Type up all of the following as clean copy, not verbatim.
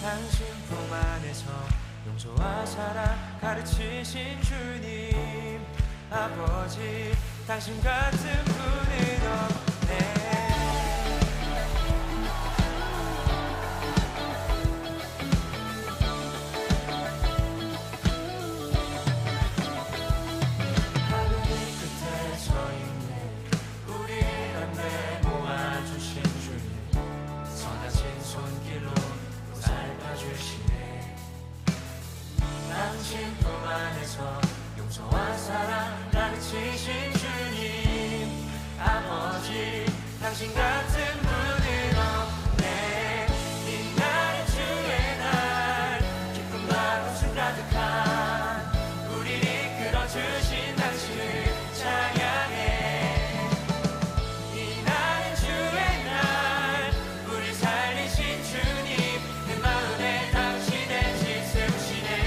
당신 품 안에서 용서와 사랑 가르치신 주님 아버지, 당신 같은 분은 없네. 당신 품 안에서 용서와 사랑 가르치신 주님 아버지, 당신 같은 분은 없네. 이 날은 주의 날, 기쁨과 웃음 가득한 우리를 이끌어주신 당신을 찬양해. 이 날은 주의 날, 우리 살리신 주님, 내 마음에 당신의 집 세우시네.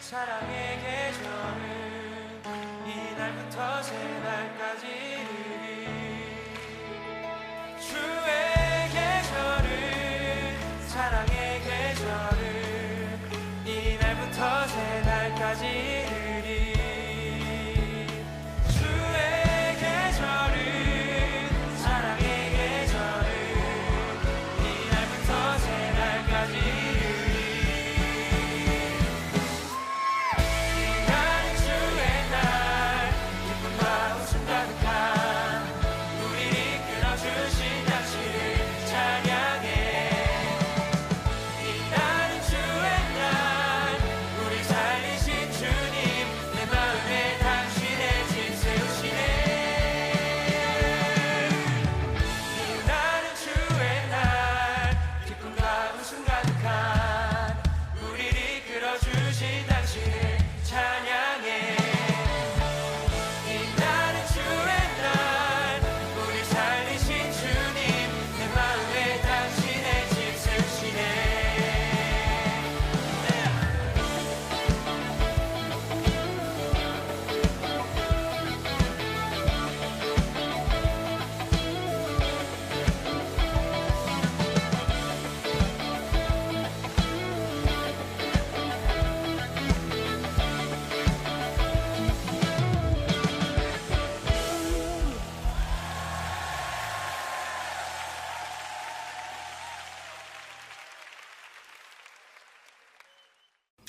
사랑의 계절은 이날부터 새날까지 주의 계절은 사랑의 계절은 이날부터 새날까지 주의 계절은 사랑의 계절은 이날부터 새날까지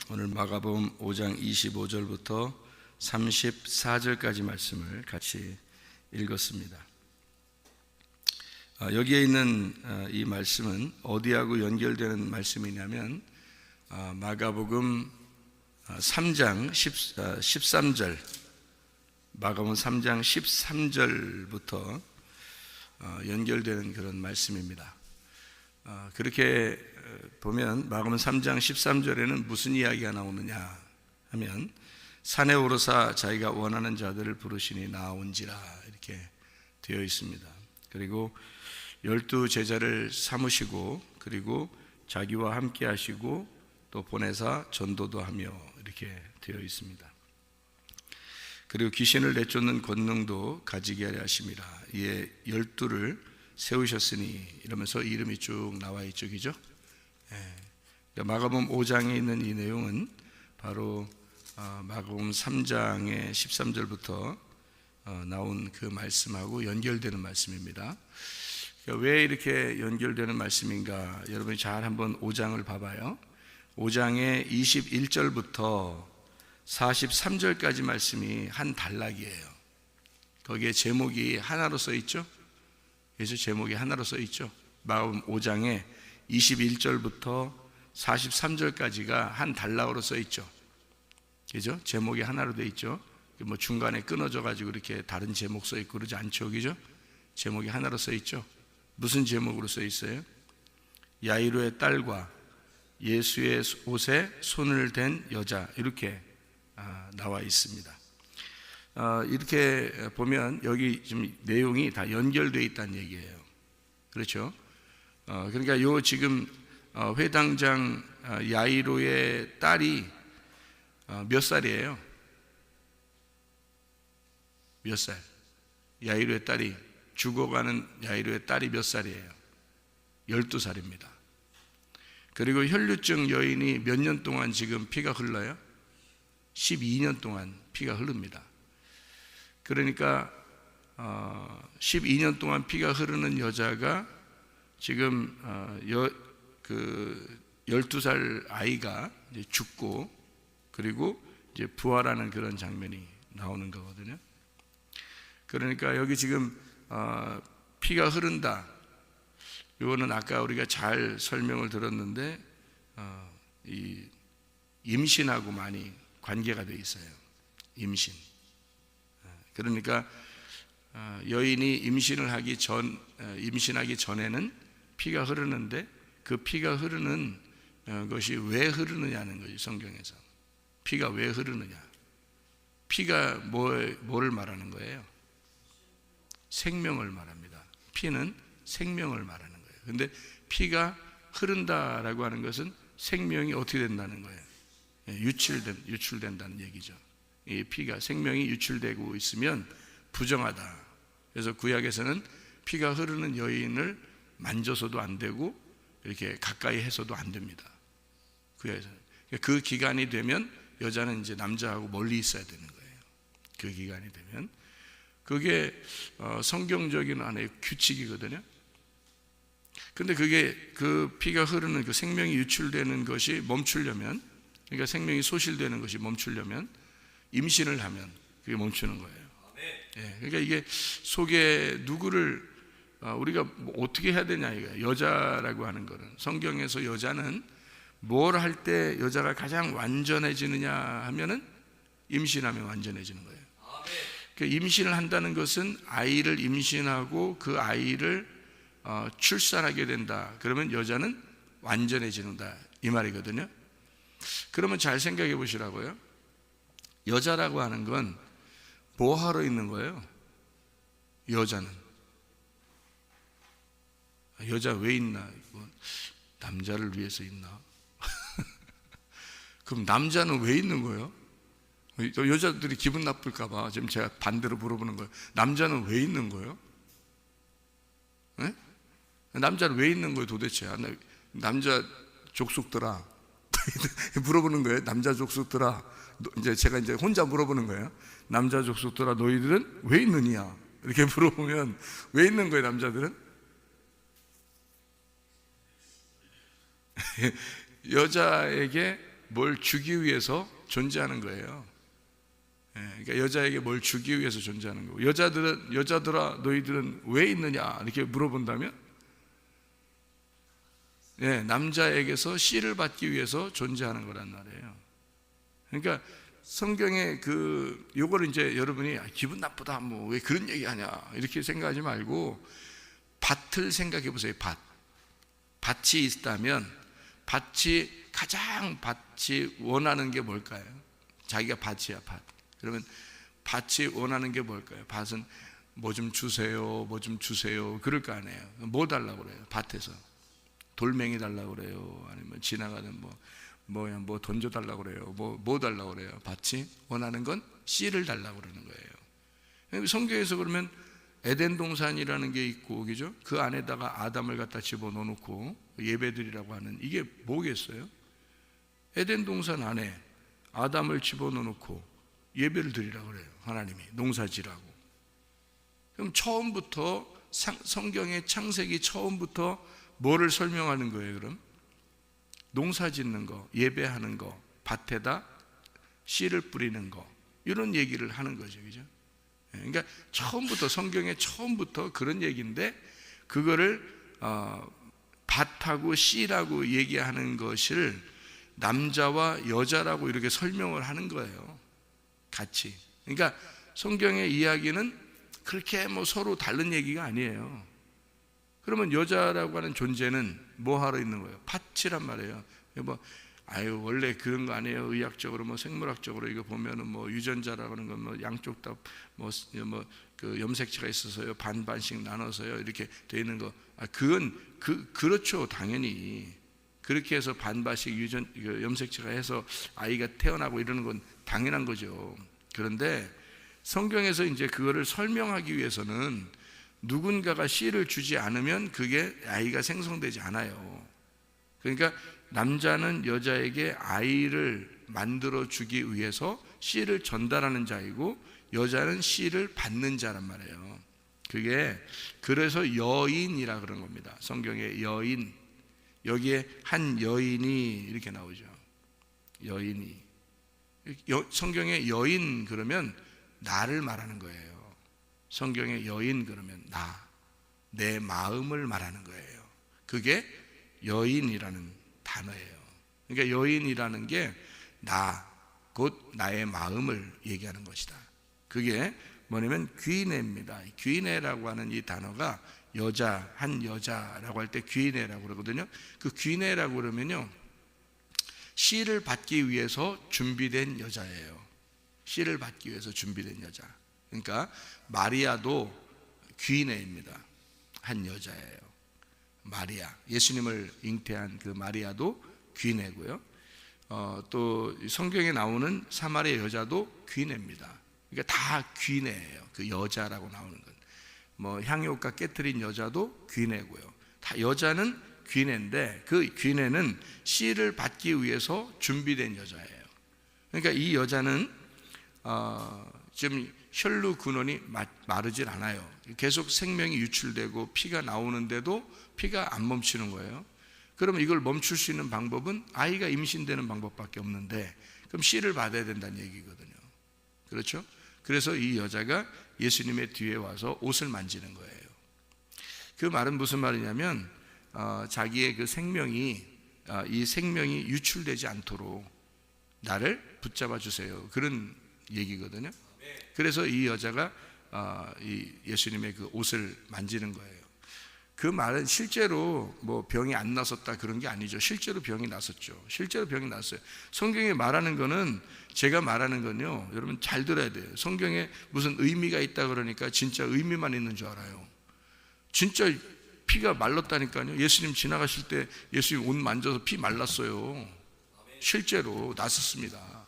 오늘 마가복음 5장 25절부터 34절까지 말씀을 같이 읽었습니다. 여기에 있는 이 말씀은 어디하고 연결되는 말씀이냐면 마가복음 3장 13절, 마가복음 3장 13절부터 연결되는 그런 말씀입니다. 그렇게 보면 마가복음 3장 13절에는 무슨 이야기가 나오느냐 하면 산에 오르사 자기가 원하는 자들을 부르시니 나온지라 이렇게 되어 있습니다. 그리고 12 제자를 삼으시고 그리고 자기와 함께 하시고 또 보내사 전도도 하며 이렇게 되어 있습니다. 그리고 귀신을 내쫓는 권능도 가지게 하려 하심이라. 이에 12를 세우셨으니 이러면서 이름이 쭉 나와 있죠, 그죠? 마가복음 5장에 있는 이 내용은 바로 마가복음 3장의 13절부터 나온 그 말씀하고 연결되는 말씀입니다. 왜 이렇게 연결되는 말씀인가? 여러분이 잘 한번 5장을 봐봐요. 5장의 21절부터 43절까지 말씀이 한 단락이에요. 거기에 제목이 하나로 써 있죠. 그래서 제목이 하나로 써 있죠. 마가복음 5장에 21절부터 43절까지가 한 단락으로 써 있죠. 그죠? 제목이 하나로 돼 있죠. 뭐 중간에 끊어져 가지고 이렇게 다른 제목 써 있고 그러지 않죠. 그죠? 제목이 하나로 써 있죠. 무슨 제목으로 써 있어요? 야이로의 딸과 예수의 옷에 손을 댄 여자, 이렇게 나와 있습니다. 이렇게 보면 여기 지금 내용이 다 연결되어 있다는 얘기예요. 그렇죠? 그러니까 요 지금 회당장 야이로의 딸이 몇 살이에요? 몇 살? 야이로의 딸이, 죽어가는 야이로의 딸이 몇 살이에요? 12살입니다. 그리고 혈류증 여인이 몇 년 동안 지금 피가 흘러요? 12년 동안 피가 흐릅니다. 그러니까 12년 동안 피가 흐르는 여자가 지금 12살 아이가 이제 죽고, 그리고 이제 부활하는 그런 장면이 나오는 거거든요. 그러니까 여기 지금 피가 흐른다, 이거는 아까 우리가 잘 설명을 들었는데 이 임신하고 많이 관계가 되어 있어요. 임신. 그러니까 여인이 임신하기 전에는 피가 흐르는데, 그 피가 흐르는 것이 왜 흐르느냐는 거지. 성경에서 피가 왜 흐르느냐, 피가 뭐를 말하는 거예요? 생명을 말합니다. 피는 생명을 말하는 거예요. 근데 피가 흐른다라고 하는 것은 생명이 어떻게 된다는 거예요? 유출된다는 얘기죠. 이 피가, 생명이 유출되고 있으면 부정하다. 그래서 구약에서는 피가 흐르는 여인을 만져서도 안 되고 이렇게 가까이 해서도 안 됩니다. 구약에서는. 그 기간이 되면 여자는 이제 남자하고 멀리 있어야 되는 거예요. 그 기간이 되면. 그게 성경적인 하나의 규칙이거든요. 근데 그게 그 피가 흐르는 그 생명이 유출되는 것이 멈추려면, 그러니까 생명이 소실되는 것이 멈추려면 임신을 하면 그게 멈추는 거예요. 예, 그러니까 이게 속에 누구를 우리가 뭐 어떻게 해야 되냐 이거예요. 여자라고 하는 거는, 성경에서 여자는 뭘 할 때 여자가 가장 완전해지느냐 하면은 임신하면 완전해지는 거예요. 그 임신을 한다는 것은 아이를 임신하고 그 아이를 출산하게 된다. 그러면 여자는 완전해지는다, 이 말이거든요. 그러면 잘 생각해 보시라고요. 여자라고 하는 건 뭐 하러 있는 거예요? 여자는 여자 왜 있나? 남자를 위해서 있나? 그럼 남자는 왜 있는 거예요? 여자들이 기분 나쁠까 봐 지금 제가 반대로 물어보는 거예요. 남자는 왜 있는 거예요? 네? 남자는 왜 있는 거예요 도대체? 남자 족속들아 물어보는 거예요. 남자 족속들아, 이제 제가 이제 혼자 물어보는 거예요. 남자 족속들아, 너희들은 왜 있느냐? 이렇게 물어보면 왜 있는 거예요, 남자들은? 여자에게 뭘 주기 위해서 존재하는 거예요. 그러니까 여자에게 뭘 주기 위해서 존재하는 거고, 여자들아 너희들은 왜 있느냐 이렇게 물어본다면, 남자에게서 씨를 받기 위해서 존재하는 거란 말이에요. 그러니까 성경에 요거를 이제 여러분이 기분 나쁘다, 뭐 왜 그런 얘기하냐 이렇게 생각하지 말고 밭을 생각해 보세요. 밭이 있다면 가장 밭이 원하는 게 뭘까요? 자기가 밭이야, 밭. 그러면 밭이 원하는 게 뭘까요? 밭은 뭐 좀 주세요, 뭐 좀 주세요, 그럴 거 아니에요. 뭐 달라고 그래요? 밭에서 돌멩이 달라고 그래요? 아니면 지나가는 뭐 던져달라고 그래요? 뭐 달라고 그래요? 밭이 원하는 건 씨를 달라고 그러는 거예요. 성경에서 그러면 에덴 동산이라는 게 있고, 그죠? 그 안에다가 아담을 갖다 집어넣어 놓고 예배드리라고 하는, 이게 뭐겠어요? 에덴 동산 안에 아담을 집어넣어 놓고 예배를 드리라고 그래요. 하나님이 농사지라고. 그럼 처음부터 성경의 창세기 처음부터 뭐를 설명하는 거예요? 그럼 농사 짓는 거, 예배하는 거, 밭에다 씨를 뿌리는 거, 이런 얘기를 하는 거죠. 그죠? 그러니까 처음부터, 성경의 처음부터 그런 얘기인데, 그거를 밭하고 씨라고 얘기하는 것을 남자와 여자라고 이렇게 설명을 하는 거예요. 같이. 그러니까 성경의 이야기는 그렇게 뭐 서로 다른 얘기가 아니에요. 그러면 여자라고 하는 존재는 뭐 하러 있는 거예요? 밭이란 말이에요. 뭐 원래 그런 거 아니에요. 의학적으로 뭐 생물학적으로 이거 보면은 뭐 유전자라고 하는 건 뭐 양쪽 다 그 염색체가 있어서요, 반반씩 나눠서요 이렇게 돼 있는 거. 그건 그렇죠. 당연히 그렇게 해서 반반씩 염색체가 해서 아이가 태어나고 이러는 건 당연한 거죠. 그런데 성경에서 이제 그거를 설명하기 위해서는 누군가가 씨를 주지 않으면 그게 아이가 생성되지 않아요. 그러니까 남자는 여자에게 아이를 만들어 주기 위해서 씨를 전달하는 자이고, 여자는 씨를 받는 자란 말이에요. 그게 그래서 여인이라 그런 겁니다. 성경에 여인, 여기에 한 여인이 이렇게 나오죠. 여인이. 성경에 여인 그러면 나를 말하는 거예요. 성경에 여인 그러면 내 마음을 말하는 거예요. 그게 여인이라는 단어예요. 그러니까 여인이라는 게 곧 나의 마음을 얘기하는 것이다. 그게 뭐냐면 귀내입니다. 귀내라고 하는 이 단어가 한 여자라고 할 때 귀내라고 그러거든요. 그 귀내라고 그러면요, 씨를 받기 위해서 준비된 여자예요. 씨를 받기 위해서 준비된 여자. 그러니까 마리아도 귀내입니다. 한 여자예요. 마리아, 예수님을 잉태한 그 마리아도 귀내고요. 또 성경에 나오는 사마리아 여자도 귀내입니다. 그러니까 다 귀내예요. 그 여자라고 나오는 건. 뭐 향유가 깨트린 여자도 귀내고요. 다 여자는 귀내인데, 그 귀내는 씨를 받기 위해서 준비된 여자예요. 그러니까 이 여자는 지금 혈루 근원이 마르질 않아요. 계속 생명이 유출되고 피가 나오는데도 피가 안 멈추는 거예요. 그러면 이걸 멈출 수 있는 방법은 아이가 임신되는 방법밖에 없는데, 그럼 씨를 받아야 된다는 얘기거든요. 그렇죠? 그래서 이 여자가 예수님의 뒤에 와서 옷을 만지는 거예요. 그 말은 무슨 말이냐면, 자기의 그 생명이, 이 생명이 유출되지 않도록 나를 붙잡아 주세요, 그런 얘기거든요. 그래서 이 여자가 이 예수님의 그 옷을 만지는 거예요. 그 말은 실제로 뭐 병이 안 났었다 그런 게 아니죠. 실제로 병이 났었죠. 실제로 병이 났어요. 성경에 말하는 거는, 제가 말하는 건요, 여러분 잘 들어야 돼요. 성경에 무슨 의미가 있다 그러니까 진짜 의미만 있는 줄 알아요. 진짜 피가 말랐다니까요. 예수님 지나가실 때 예수님 옷 만져서 피 말랐어요. 실제로 났었습니다.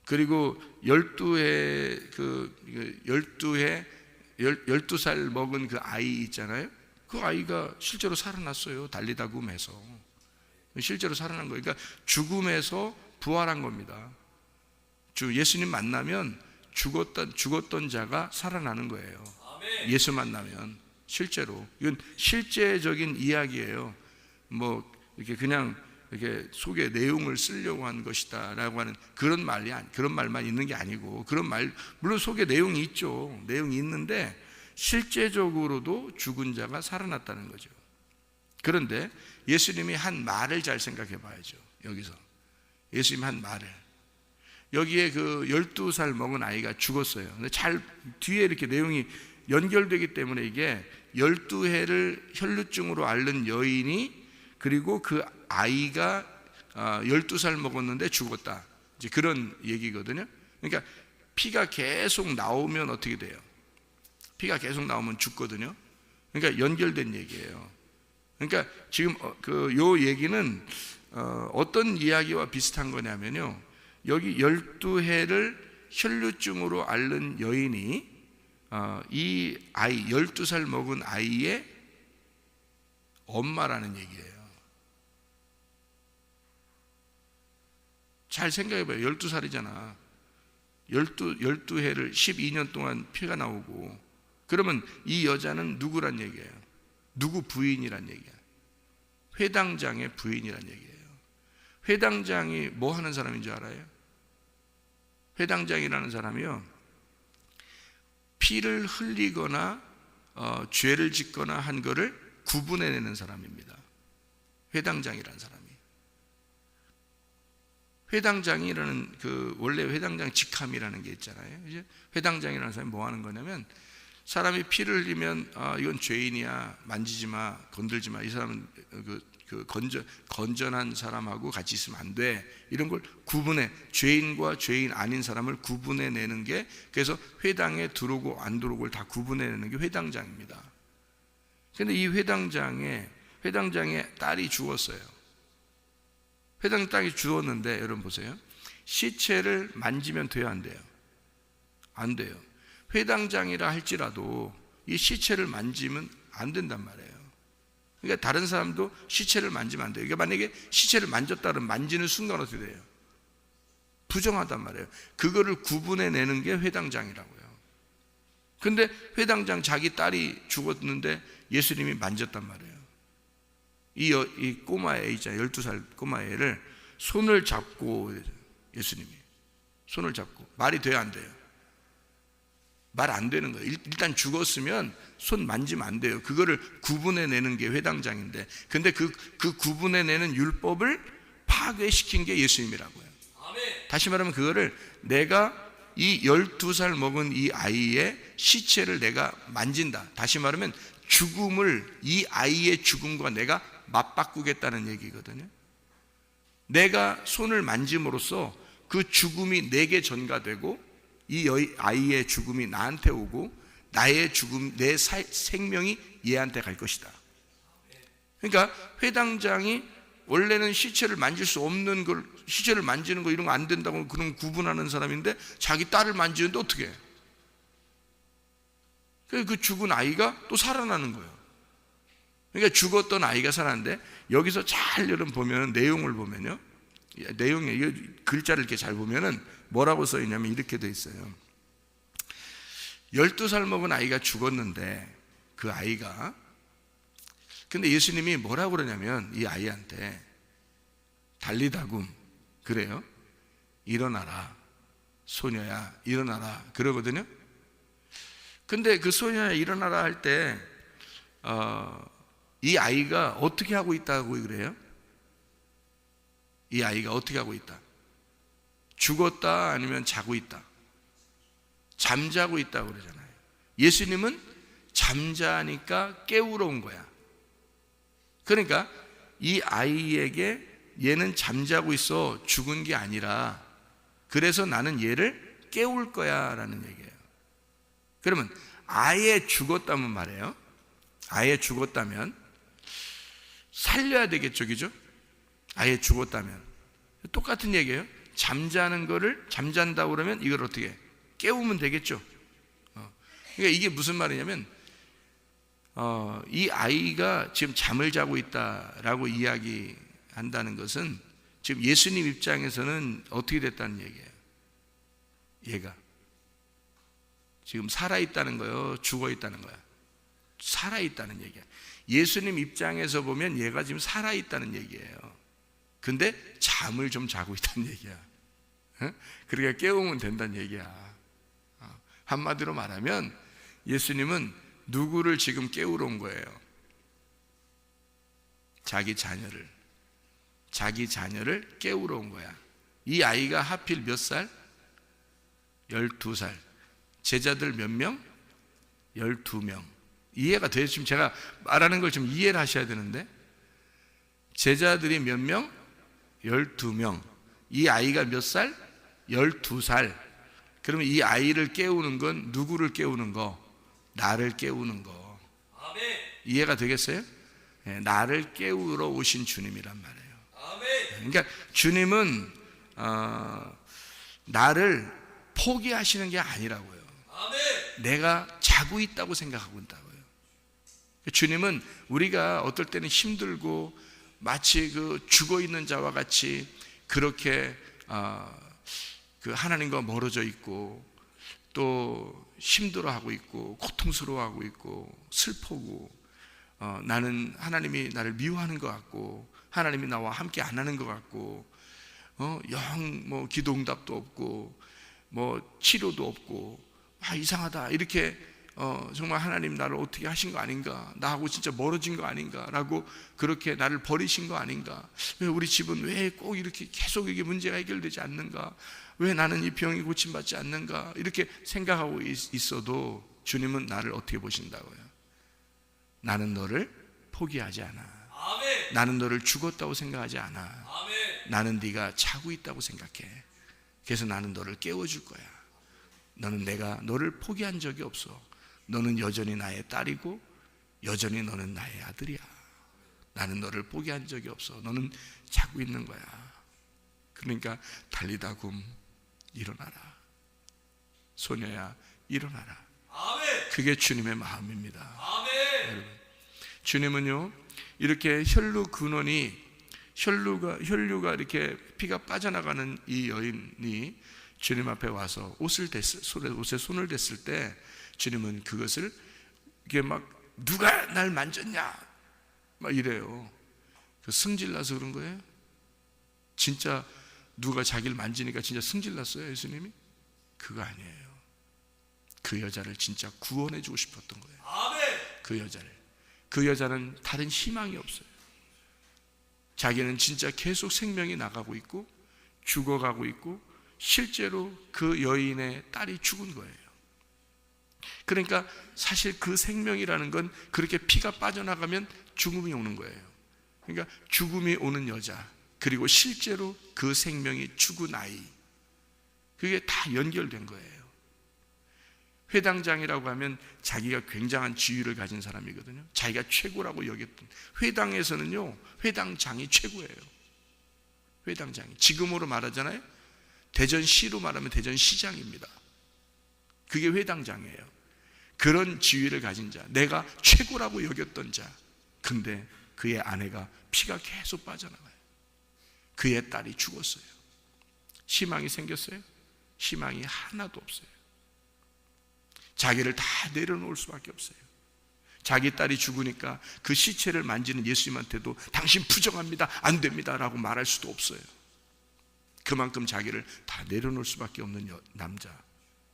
그리고 12살 먹은 그 아이 있잖아요. 그 아이가 실제로 살아났어요. 달리다 굼에서 실제로 살아난 거예요. 그러니까 죽음에서 부활한 겁니다. 예수님 만나면 죽었던 자가 살아나는 거예요. 예수 만나면 실제로. 이건 실제적인 이야기예요. 뭐 이렇게 그냥 이렇게 속에 내용을 쓰려고 한 것이다라고 하는 그런 말만 있는 게 아니고, 그런 말 물론 속에 내용이 있죠. 내용이 있는데 실제적으로도 죽은 자가 살아났다는 거죠. 그런데 예수님이 한 말을 잘 생각해 봐야죠. 여기서 예수님이 한 말을, 여기에 그 12살 먹은 아이가 죽었어요. 근데 잘 뒤에 이렇게 내용이 연결되기 때문에, 이게 12해를 혈루증으로 앓는 여인이, 그리고 그 아이가 12살 먹었는데 죽었다, 이제 그런 얘기거든요. 그러니까 피가 계속 나오면 어떻게 돼요? 피가 계속 나오면 죽거든요. 그러니까 연결된 얘기예요. 그러니까 지금 요 얘기는 어떤 이야기와 비슷한 거냐면요, 여기 12해를 혈루증으로 앓는 여인이 이 아이 12살 먹은 아이의 엄마라는 얘기예요. 잘 생각해봐요. 12살이잖아. 12해를 12년 동안 피가 나오고, 그러면 이 여자는 누구란 얘기예요? 누구 부인이란 얘기야? 회당장의 부인이란 얘기예요. 회당장이 뭐 하는 사람인 줄 알아요? 회당장이라는 사람이요, 피를 흘리거나 죄를 짓거나 한 거를 구분해내는 사람입니다. 회당장이라는 사람이. 회당장이라는 원래 회당장 직함이라는 게 있잖아요. 이제 회당장이라는 사람이 뭐 하는 거냐면, 사람이 피를 흘리면 이건 죄인이야, 만지지 마, 건들지 마, 이 사람은 건전한 사람하고 같이 있으면 안 돼, 이런 걸 구분해, 죄인과 죄인 아닌 사람을 구분해 내는 게, 그래서 회당에 들어오고 안 들어오고를 다 구분해 내는 게 회당장입니다. 그런데 이 회당장의 딸이 죽었어요. 회당 땅이 죽었는데, 여러분 보세요. 시체를 만지면 돼요, 안 돼요? 안 돼요. 회당장이라 할지라도 이 시체를 만지면 안 된단 말이에요. 그러니까 다른 사람도 시체를 만지면 안 돼요. 그러니까 만약에 시체를 만졌다 그러면 만지는 순간 어떻게 돼요? 부정하단 말이에요. 그거를 구분해 내는 게 회당장이라고요. 근데 회당장 자기 딸이 죽었는데 예수님이 만졌단 말이에요. 이 꼬마애 있잖아요. 12살 꼬마애를 손을 잡고, 예수님이 손을 잡고, 말이 돼요, 안 돼요? 말 안 되는 거예요. 일단 죽었으면 손 만지면 안 돼요. 그거를 구분해 내는 게 회당장인데, 근데 그 구분해 내는 율법을 파괴시킨 게 예수님이라고요. 다시 말하면 그거를, 내가 이 12살 먹은 이 아이의 시체를 내가 만진다, 다시 말하면 죽음을, 이 아이의 죽음과 내가 맞바꾸겠다는 얘기거든요. 내가 손을 만짐으로써 그 죽음이 내게 전가되고, 이 아이의 죽음이 나한테 오고, 나의 죽음, 내 생명이 얘한테 갈 것이다. 그러니까 회당장이 원래는 시체를 만질 수 없는 걸, 시체를 만지는 거 이런 거 안 된다고 그런 구분하는 사람인데, 자기 딸을 만지는데 어떻게 해? 그 죽은 아이가 또 살아나는 거예요. 그러니까 죽었던 아이가 살았는데, 여기서 잘 여러분 보면, 내용을 보면요, 내용에 이 글자를 이렇게 잘 보면은 뭐라고 써 있냐면 이렇게 돼 있어요. 12살 먹은 아이가 죽었는데, 그 아이가, 근데 예수님이 뭐라고 그러냐면 이 아이한테 달리다굼, 그래요. 일어나라, 소녀야, 일어나라, 그러거든요. 근데 그 소녀야 일어나라 할 때 이 아이가 어떻게 하고 있다고 그래요? 이 아이가 어떻게 하고 있다? 죽었다, 아니면 자고 있다? 잠자고 있다고 그러잖아요. 예수님은 잠자니까 깨우러 온 거야. 그러니까 이 아이에게, 얘는 잠자고 있어, 죽은 게 아니라, 그래서 나는 얘를 깨울 거야 라는 얘기예요. 그러면 아예 죽었다면 말이에요, 아예 죽었다면 살려야 되겠죠, 그죠? 아예 죽었다면 똑같은 얘기예요. 잠자는 거를, 잠잔다고 그러면 이걸 어떻게 해? 깨우면 되겠죠. 그러니까 이게 무슨 말이냐면, 이 아이가 지금 잠을 자고 있다라고 이야기한다는 것은, 지금 예수님 입장에서는 어떻게 됐다는 얘기예요? 얘가 지금 살아있다는 거예요, 죽어있다는 거야? 살아있다는 얘기야. 예수님 입장에서 보면 얘가 지금 살아있다는 얘기예요. 근데 잠을 좀 자고 있다는 얘기야. 그러니까 깨우면 된다는 얘기야. 한마디로 말하면 예수님은 누구를 지금 깨우러 온 거예요? 자기 자녀를 깨우러 온 거야. 이 아이가 하필 몇 살? 12살. 제자들 몇 명? 12명. 이해가 돼요? 지금 제가 말하는 걸 좀 이해를 하셔야 되는데, 제자들이 몇 명? 12명. 이 아이가 몇 살? 12살. 그러면 이 아이를 깨우는 건 누구를 깨우는 거? 나를 깨우는 거. 이해가 되겠어요? 네, 나를 깨우러 오신 주님이란 말이에요. 그러니까 주님은 나를 포기하시는 게 아니라고요. 내가 자고 있다고 생각하고 있다고요. 주님은 우리가 어떨 때는 힘들고 마치 그 죽어 있는 자와 같이 그렇게 그 하나님과 멀어져 있고, 또 힘들어하고 있고, 고통스러워하고 있고, 슬프고, 나는 하나님이 나를 미워하는 것 같고, 하나님이 나와 함께 안 하는 것 같고, 영 뭐 기도 응답도 없고 뭐 치료도 없고 이상하다 이렇게 정말 하나님 나를 어떻게 하신 거 아닌가, 나하고 진짜 멀어진 거 아닌가라고 그렇게 나를 버리신 거 아닌가, 왜 우리 집은 왜 꼭 이렇게 계속 이게 문제가 해결되지 않는가, 왜 나는 이 병이 고침받지 않는가 이렇게 생각하고 있어도 주님은 나를 어떻게 보신다고요? 나는 너를 포기하지 않아. 아멘. 나는 너를 죽었다고 생각하지 않아. 아멘. 나는 네가 자고 있다고 생각해. 그래서 나는 너를 깨워줄 거야. 내가 너를 포기한 적이 없어. 너는 여전히 나의 딸이고 여전히 너는 나의 아들이야. 나는 너를 포기한 적이 없어. 너는 자고 있는 거야. 그러니까 달리다굼 일어나라. 소녀야 일어나라. 아멘. 그게 주님의 마음입니다. 아멘. 여러분, 주님은요 이렇게 혈류가 이렇게 피가 빠져나가는 이 여인이 주님 앞에 와서 옷에 손을 댔을 때 주님은 그것을 이게 막 누가 날 만졌냐 막 이래요. 승질나서 그런 거예요? 진짜 누가 자기를 만지니까 진짜 승질났어요 예수님이? 그거 아니에요. 그 여자를 진짜 구원해 주고 싶었던 거예요. 아멘. 그 여자는 다른 희망이 없어요. 자기는 진짜 계속 생명이 나가고 있고 죽어가고 있고 실제로 그 여인의 딸이 죽은 거예요. 그러니까 사실 그 생명이라는 건 그렇게 피가 빠져나가면 죽음이 오는 거예요. 그러니까 죽음이 오는 여자, 그리고 실제로 그 생명이 죽은 아이, 그게 다 연결된 거예요. 회당장이라고 하면 자기가 굉장한 지위를 가진 사람이거든요. 자기가 최고라고 여겼던, 회당에서는요 회당장이 최고예요. 회당장이, 지금으로 말하잖아요, 대전시로 말하면 대전시장입니다. 그게 회당장이에요. 그런 지위를 가진 자, 내가 최고라고 여겼던 자. 근데 그의 아내가 피가 계속 빠져나가요. 그의 딸이 죽었어요. 희망이 생겼어요? 희망이 하나도 없어요. 자기를 다 내려놓을 수밖에 없어요. 자기 딸이 죽으니까 그 시체를 만지는 예수님한테도 당신 부정합니다, 안 됩니다 라고 말할 수도 없어요. 그만큼 자기를 다 내려놓을 수밖에 없는 남자,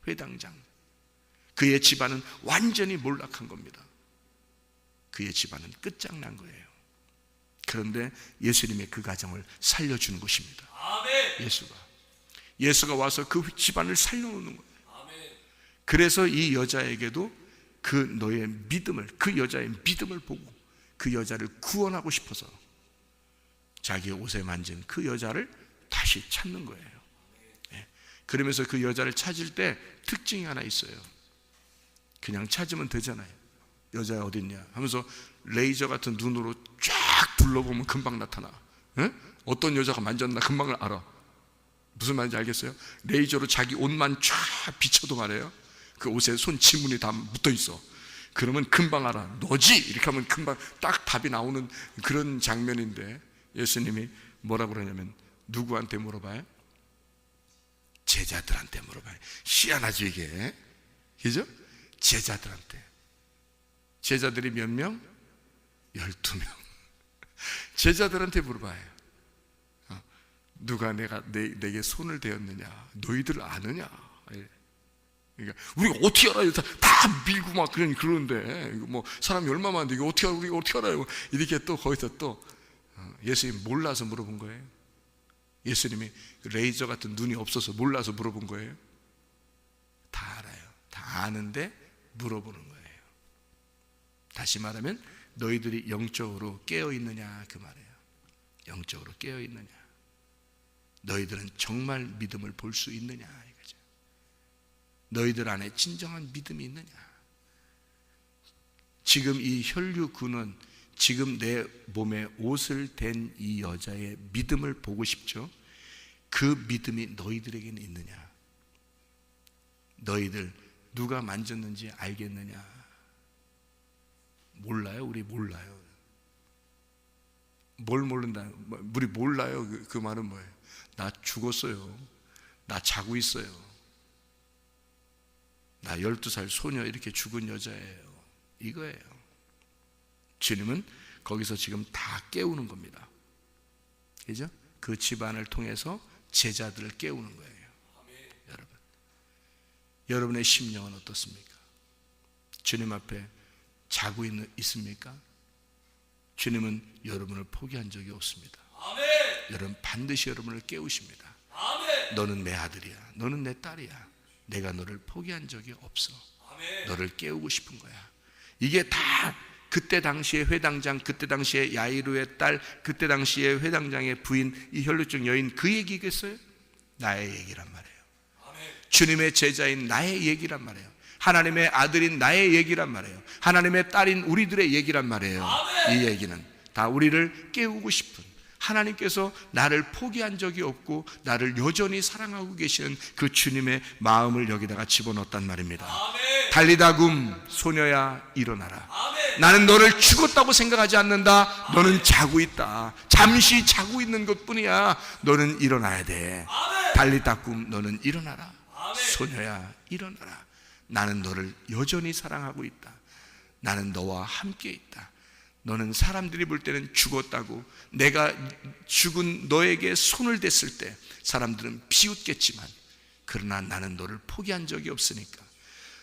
회당장. 그의 집안은 완전히 몰락한 겁니다. 그의 집안은 끝장난 거예요. 그런데 예수님의 그 가정을 살려주는 것입니다. 아멘. 예수가 와서 그 집안을 살려놓는 거예요. 아멘. 그래서 이 여자에게도 그 여자의 믿음을 보고 그 여자를 구원하고 싶어서 자기 옷에 만진 그 여자를 다시 찾는 거예요. 그러면서 그 여자를 찾을 때 특징이 하나 있어요. 그냥 찾으면 되잖아요. 여자가 어딨냐 하면서 레이저 같은 눈으로 쫙 둘러보면 금방 나타나. 어떤 여자가 만졌나 금방 알아. 무슨 말인지 알겠어요? 레이저로 자기 옷만 쫙 비춰도 말해요, 그 옷에 손 지문이 다 묻어 있어. 그러면 금방 알아. 너지? 이렇게 하면 금방 딱 답이 나오는 그런 장면인데, 예수님이 뭐라고 그러냐면 누구한테 물어봐요? 제자들한테 물어봐요. 희한하죠 이게, 그죠? 제자들한테. 제자들이 몇 명? 12명. 제자들한테 물어봐요. 누가 내게 손을 대었느냐? 너희들 아느냐? 그러니까 우리가 어떻게 알아요? 다 밀고 막 그러는데 뭐 사람이 얼마 많은데 이거 우리가 어떻게 알아요? 이렇게 또 거기서 또 예수님 몰라서 물어본 거예요. 예수님이 레이저 같은 눈이 없어서 몰라서 물어본 거예요. 다 알아요. 다 아는데 물어보는 거예요. 다시 말하면 너희들이 영적으로 깨어있느냐 그 말이에요. 영적으로 깨어있느냐, 너희들은 정말 믿음을 볼 수 있느냐 이거죠. 너희들 안에 진정한 믿음이 있느냐. 지금 이 혈류군은 지금 내 몸에 옷을 댄 이 여자의 믿음을 보고 싶죠. 그 믿음이 너희들에게는 있느냐. 너희들 누가 만졌는지 알겠느냐. 몰라요? 우리 몰라요. 뭘 모른다? 우리 몰라요. 그 말은 뭐예요? 나 죽었어요. 나 자고 있어요. 나 12살 소녀 이렇게 죽은 여자예요. 이거예요. 주님은 거기서 지금 다 깨우는 겁니다. 그죠? 그 집안을 통해서 제자들을 깨우는 거예요. 여러분의 심령은 어떻습니까? 주님 앞에 자고 있습니까? 주님은 여러분을 포기한 적이 없습니다. 아멘. 여러분 반드시 여러분을 깨우십니다. 아멘. 너는 내 아들이야. 너는 내 딸이야. 내가 너를 포기한 적이 없어. 아멘. 너를 깨우고 싶은 거야. 이게 다 그때 당시에 회당장, 그때 당시에 야이로의 딸, 그때 당시에 회당장의 부인, 이 혈루증 여인 그 얘기겠어요? 나의 얘기란 말이에요. 아멘. 주님의 제자인 나의 얘기란 말이에요. 하나님의 아들인 나의 얘기란 말이에요. 하나님의 딸인 우리들의 얘기란 말이에요. 아멘. 이 얘기는 다 우리를 깨우고 싶은, 하나님께서 나를 포기한 적이 없고 나를 여전히 사랑하고 계시는 그 주님의 마음을 여기다가 집어넣었단 말입니다. 아멘. 달리다굼, 소녀야 일어나라. 아멘. 나는 너를 죽었다고 생각하지 않는다. 너는 자고 있다. 잠시 자고 있는 것뿐이야. 너는 일어나야 돼. 아멘. 달리다굼, 너는 일어나라. 아멘. 소녀야 일어나라. 나는 너를 여전히 사랑하고 있다. 나는 너와 함께 있다. 너는 사람들이 볼 때는 죽었다고, 내가 죽은 너에게 손을 댔을 때 사람들은 비웃겠지만, 그러나 나는 너를 포기한 적이 없으니까,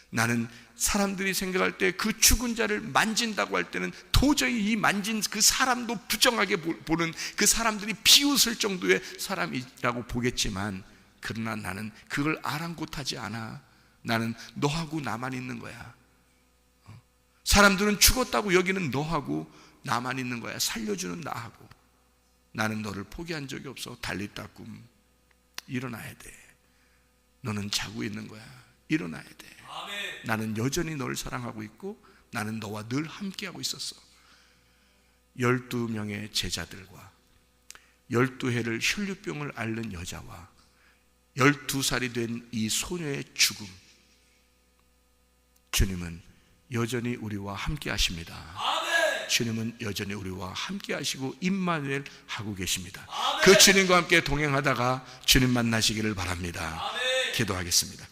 나는 사람들이 생각할 때 그 죽은 자를 만진다고 할 때는 도저히 이 만진 그 사람도 부정하게 보는, 그 사람들이 비웃을 정도의 사람이라고 보겠지만, 그러나 나는 그걸 아랑곳하지 않아. 나는 너하고 나만 있는 거야. 사람들은 죽었다고 여기는 너하고 나만 있는 거야. 살려주는 나하고. 나는 너를 포기한 적이 없어. 달리다굼, 일어나야 돼. 너는 자고 있는 거야. 일어나야 돼. 아멘. 나는 여전히 너를 사랑하고 있고 나는 너와 늘 함께하고 있었어. 12명의 제자들과 12해를 혈류병을 앓는 여자와 12살이 된 이 소녀의 죽음, 주님은 여전히 우리와 함께 하십니다. 아멘. 주님은 여전히 우리와 함께 하시고 임마누엘 하고 계십니다. 아멘. 그 주님과 함께 동행하다가 주님 만나시기를 바랍니다. 아멘. 기도하겠습니다.